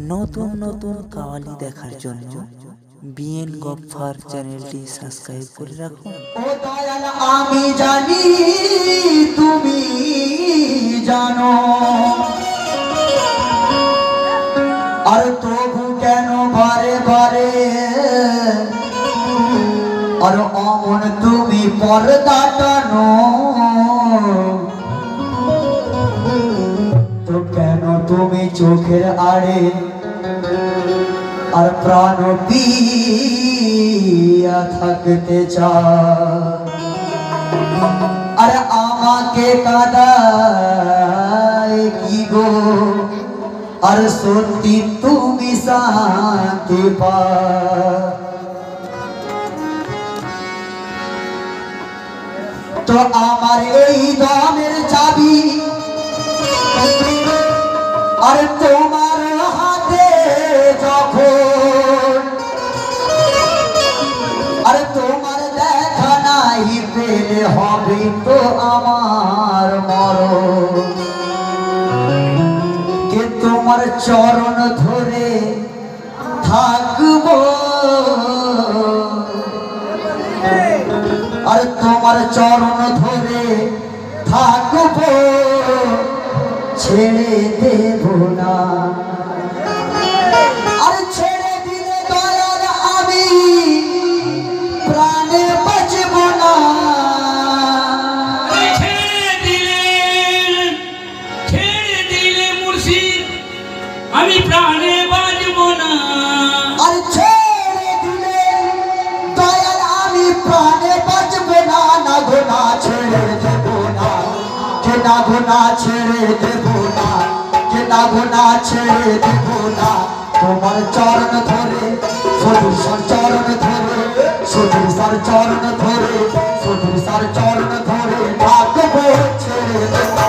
নতুন নতুন কাওয়ালি দেখার জন্য বিএন গফফার চ্যানেলটি সাবস্ক্রাইব করে রাখুন। ও দয়াল আমি জানি তুমি জানো, আর তবু কেন বারে বারে আর অমন তুমি পর্দা টানো? তো কেন তুমি চোখের আড়ে আর প্রাণ পিয়া থাকতে চাও? আর আমাকে কাঁদায় কি গো, আর সত্যি তুমি শান্তি পাও? তো আমার এই দমের চাবি আর তোমার হাতে যখন, আর তোমার দেখা নাই পেলে হবে তো আমার মরণ। কে তোমার চরণ ধরে থাকবো, আর তোমার চরণ ধরে থাকবো, ছেড়ে দেব না। আর ছেড়ে দিলে দয়াল আমি প্রাণে বাঁচব না। ছেড়ে দিলে মুর্শিদ আমি প্রাণে বাঁচব না। আর ছেড়ে দিলে দয়াল আমি প্রাণে বাঁচব না। না গো না ছেড়ে দেব না, যে না গো না ছেড়ে দেব না, যে না গো না ছেড়ে দেব না। তোমার চরণ ধরে সদুর সার চরণ ধরে, সদুর সার চরণ ধরে, সদুর সার চরণ ধরে থাকবো, ছেড়ে দেব না।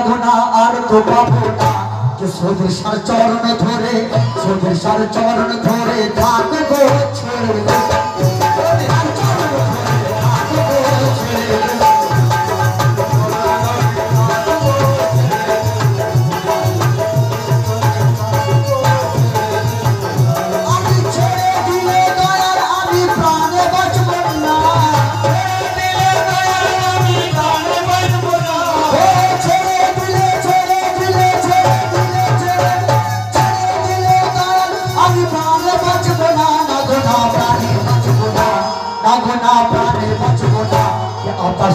গুনা আর তো পাবো না, যে সদুর সার চরণ ধরে, সদুর সার চরণ ধরে থাকবো, ছেড়ে দেব না।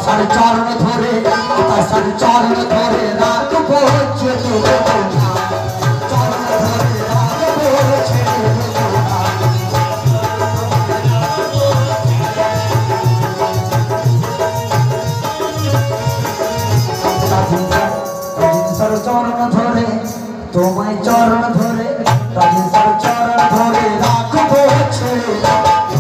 তার চরণ ধরে, তার চরণ ধরে রাখবো, ছেড়ে দেব না। চরণ ধরে রাখবো, ছেড়ে দেব না। তার চরণ ধরে, তোমায় চরণ ধরে, তার চরণ ধরে রাখবো, ছেড়ে দেব না।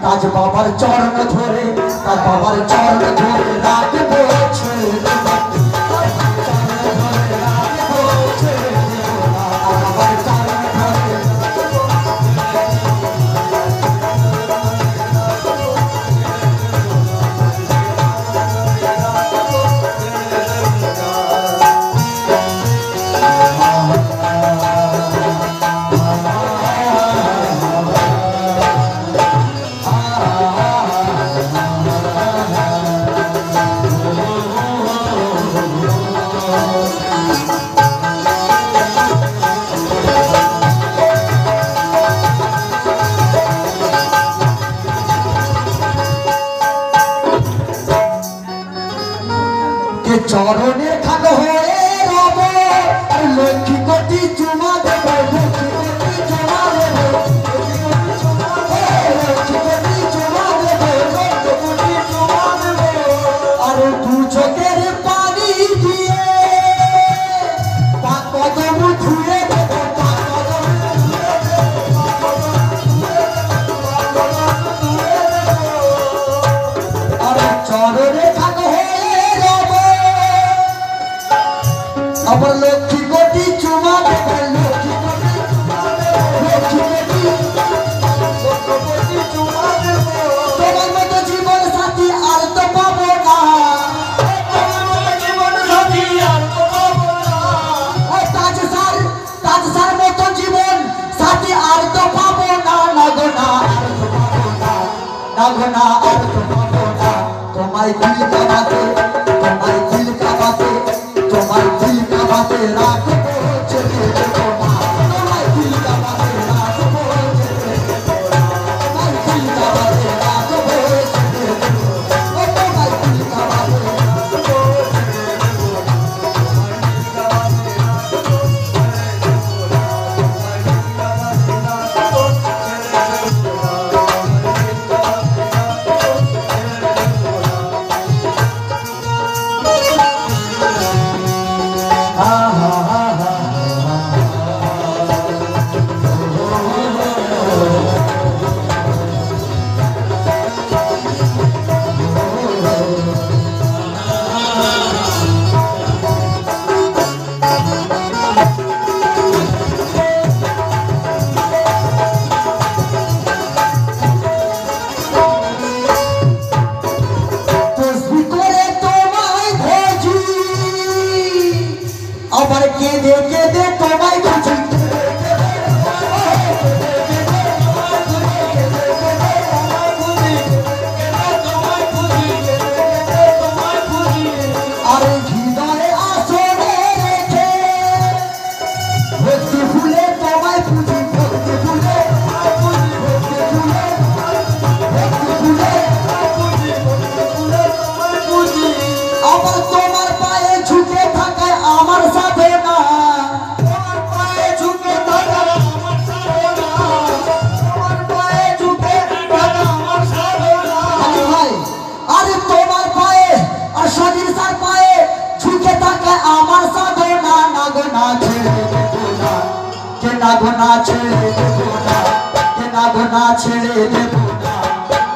তাজ বাবার চরণ ধরে, তার বাবার চরণ ধরে রাখবো, ছেড়ে দেব না। চরণ ধরে রাখবো, ছেড়ে দেব না। বাবার চরণ ধরে যে চরণে খাগ হয়ে রব আর লক্ষ্মী কোটি চুমা দেব লক্ষ্মী কোটি চুমা দেব লক্ষ্মী কোটি চুমা দেব লক্ষ্মী কোটি চুমা দেব আর দু চোখের পানি দিয়ে পাক কদম ধুয়ে দেব পাক কদম আর চরণে খাগ আমার লক্ষ্মী কোটি চুমা দেব লক্ষ্মী কোটি চুমা দেব তোমার মতো জীবন সাথী আর তো পাবো না জীবন সাথী আর তো পাবো না তাজ সার মতো জীবন সাথী আর তো পাবো না না গো না আর তো পাবো না না গো না আর তো পাবো না তোমায় দিল কাবাতে তোমায় দিল কাবাতে তোমায় দিল কাবাতে রাখবো চলে যেও না তোমায় দিল কাবাতে রাখবো চলে যেও না তোমায় দিল কাবাতে রাখবো চলে যেও না তোমায় দিল কাবাতে রাখবো চলে যেও না আবার কেঁদে কেঁদে তোমায় খুঁজি আর হৃদয়ে আসরে রেখে ভক্তি ফুলে তোমায় খুঁজি ভক্তি ফুলে ভক্তি ফুলে ভক্তি ফুলে আবার তোমার পায়ে ঝুঁকে থাকায় আমার সাথে না তোমার পায়ে ঝুঁকে থাকায় আমার সাথে না তোমার পায়ে ঝুঁকে থাকায় আমার সাথে না ভাই আরে তোমার পায়ে আর শরীর সার পায়ে ঝুঁকে থাকায় আমার সাথে না না গো না ছেড়ে দেব না কে না গো না ছেড়ে দেব না কে না গো না ছেড়ে দেব না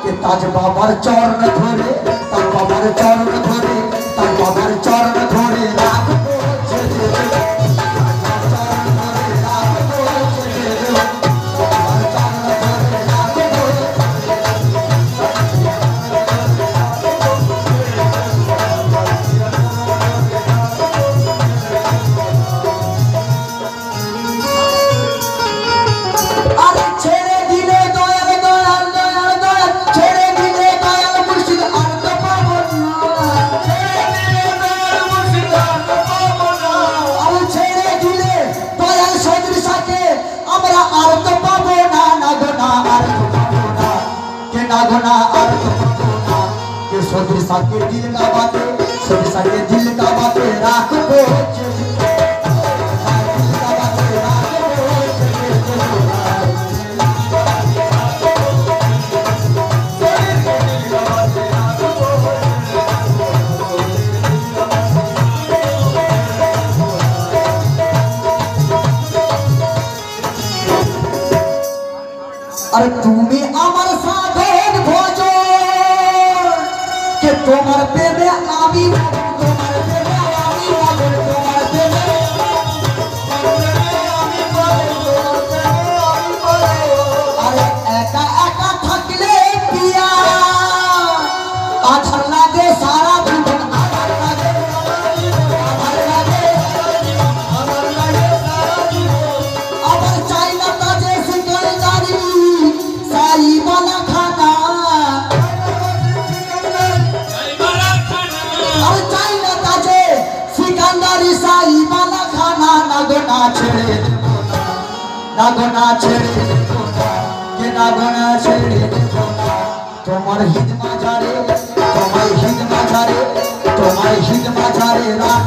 কে তাজ বাবার চরণ ধরে তার বাবার চরণ ধরে তার বাবার চরণ ধরে রাখবো ছেড়ে দেব চরণ ধরে রাখবো ছেড়ে দেব বাবার চরণ ধরে রাখবো আরে ছেড়ে দিলে দয়াল দয়াল দয়াল দয়াল ছেড়ে দিলে দয়াল মুর্শিদ আর তো পাবো না ছেড়ে দিলে দয়াল মুর্শিদ আর তো পাবো না আরে ছেড়ে দিলে দয়াল সদরি সাকে আমরা আর তো পাবো না না গো না আর তো পাবো না কে না গো না আর তো পাবো না কে সদরি সাকে দিল কা বাতে সদরি সাকে দিল কা বাতে রাখবো अरे তুমি আমার সাধন ভজন কে তোমার প্রেমে আমি তোমার প্রেমে আমি মগন তোমার প্রেমে আমি মগন আমি মগন আরে একা একা থাকলে পিয়া আধার লাগে সারা জীবন আধার লাগে আধার লাগে আধার লাগে সারা জীবন আবার চাই না তাজে সিকলদারি साई वाला खाना और चाइना ताजे सिकंदरी साई वाला खाना ना गो ना छेड़े ना गो ना छेड़े के ना गो ना छेड़े তোমার হিদ মাঝারে তোমার হিদ মাঝারে তোমার হিদ মাঝারে রাখ